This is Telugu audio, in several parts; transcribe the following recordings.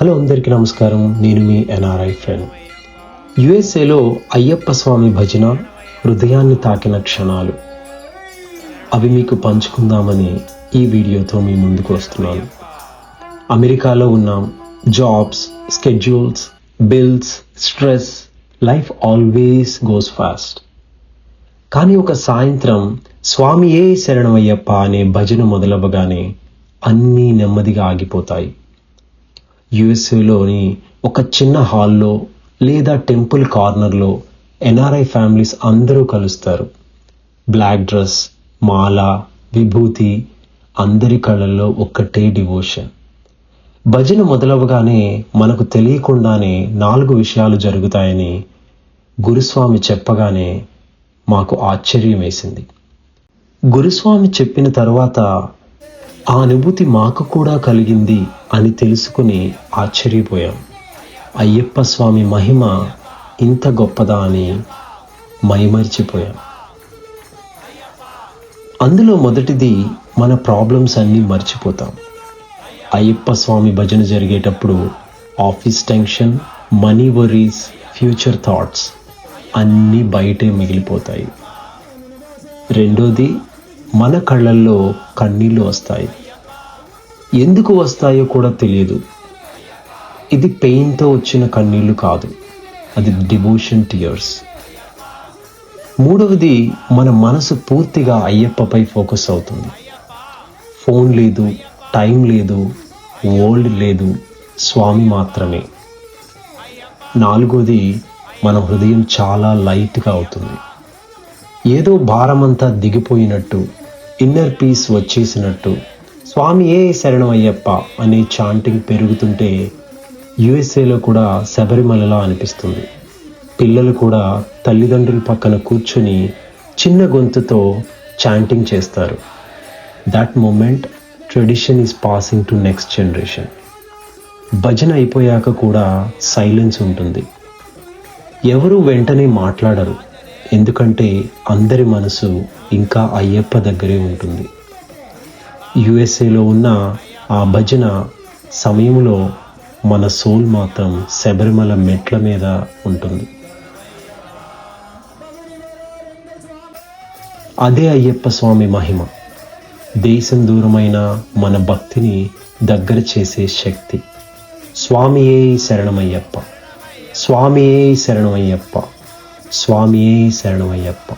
హలో అందరికీ నమస్కారం. నేను మీ ఎన్ఆర్ఐ ఫ్రెండ్. యుఎస్ఏలో అయ్యప్ప స్వామి భజన హృదయాన్ని తాకిన క్షణాలు అవి మీకు పంచుకుందామని ఈ వీడియోతో మీ ముందుకు వస్తున్నాను. అమెరికాలో ఉన్నాం. Jobs, schedules, bills, stress, life always goes fast. కానీ ఒక సాయంత్రం స్వామియే శరణమయ్యప్ప అనే భజన మొదలవ్వగానే అన్నీ నెమ్మదిగా ఆగిపోతాయి. యుఎస్ఏలోని ఒక చిన్న హాల్లో లేదా టెంపుల్ కార్నర్లో ఎన్ఆర్ఐ ఫ్యామిలీస్ అందరూ కలుస్తారు. బ్లాక్ డ్రెస్, మాల, విభూతి, అందరి కళ్ళల్లో ఒక్కటే డివోషన్. భజన మొదలవగానే మనకు తెలియకుండానే 4 విషయాలు జరుగుతాయని గురుస్వామి చెప్పగానే మాకు ఆశ్చర్యం వేసింది. గురుస్వామి చెప్పిన తర్వాత ఆ అనుభూతి మాకు కూడా కలిగింది అని తెలుసుకుని ఆశ్చర్యపోయాం. అయ్యప్ప స్వామి మహిమ ఇంత గొప్పదా అని మైమరిచిపోయాం. అందులో మొదటిది, మన ప్రాబ్లమ్స్ అన్నీ మర్చిపోతాం. అయ్యప్ప స్వామి భజన జరిగేటప్పుడు office tension, money worries, future thoughts అన్నీ బయటే మిగిలిపోతాయి. రెండోది, మన కళ్ళల్లో కన్నీళ్ళు వస్తాయి. ఎందుకు వస్తాయో కూడా తెలియదు. ఇది పెయిన్తో వచ్చిన కన్నీళ్లు కాదు, అది డివోషన్ టియర్స్. మూడవది, మన మనసు పూర్తిగా అయ్యప్పపై ఫోకస్ అవుతుంది. ఫోన్ లేదు, టైం లేదు, వరల్డ్ లేదు, స్వామి మాత్రమే. నాలుగోది, మన హృదయం చాలా లైట్గా అవుతుంది. ఏదో భారమంతా దిగిపోయినట్టు, ఇన్నర్ పీస్ వచ్చేసినట్టు. స్వామియే శరణమయ్యప్ప అనే చాంటింగ్ పెరుగుతుంటే యుఎస్ఏలో కూడా శబరిమలలా అనిపిస్తుంది. పిల్లలు కూడా తల్లిదండ్రుల పక్కన కూర్చొని చిన్న గొంతుతో చాంటింగ్ చేస్తారు. That moment tradition is passing to next generation. భజన అయిపోయాక కూడా సైలెన్స్ ఉంటుంది. ఎవరు వెంటనే మాట్లాడరు, ఎందుకంటే అందరి మనసు ఇంకా అయ్యప్ప దగ్గరే ఉంటుంది. యుఎస్ఏలో ఉన్న ఆ భజన సమయంలో మన సోల్ మాత్రం శబరిమల మెట్ల మీద ఉంటుంది. అదే అయ్యప్ప స్వామి మహిమ. దేశం దూరమైన మన భక్తిని దగ్గర చేసే శక్తి. స్వామియే శరణమయ్యప్ప, స్వామియే శరణమయ్యప్ప, స్వామియే శరణమయ్యప్ప.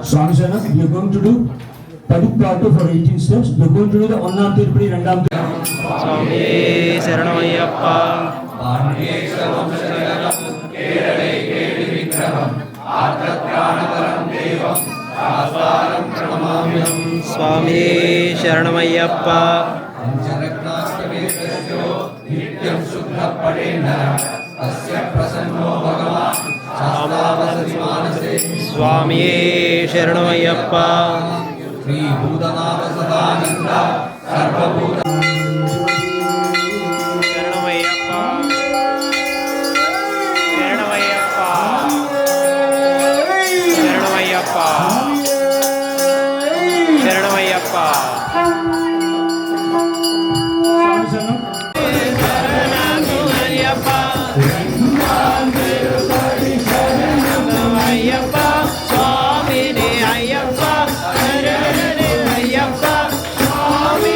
Swami Sharana, we are going to do Padipatu for 18 steps. We are going to do the Onnam Tirupadi, Rendam Tirupadi. Swami Sharanamayappa. Swami Sharanamayappa. Swami Sharanamayappa. Sri Bhudanava Sadananda Sarva Bhuta Sharanamayappa. Sharanamayappa. Sharanamayappa. Sharanamayappa. Swami Sharana. Sharanamayappa. Sharanamayappa. Swami Ayappa. Sharanamayappa. Swami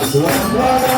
శుభం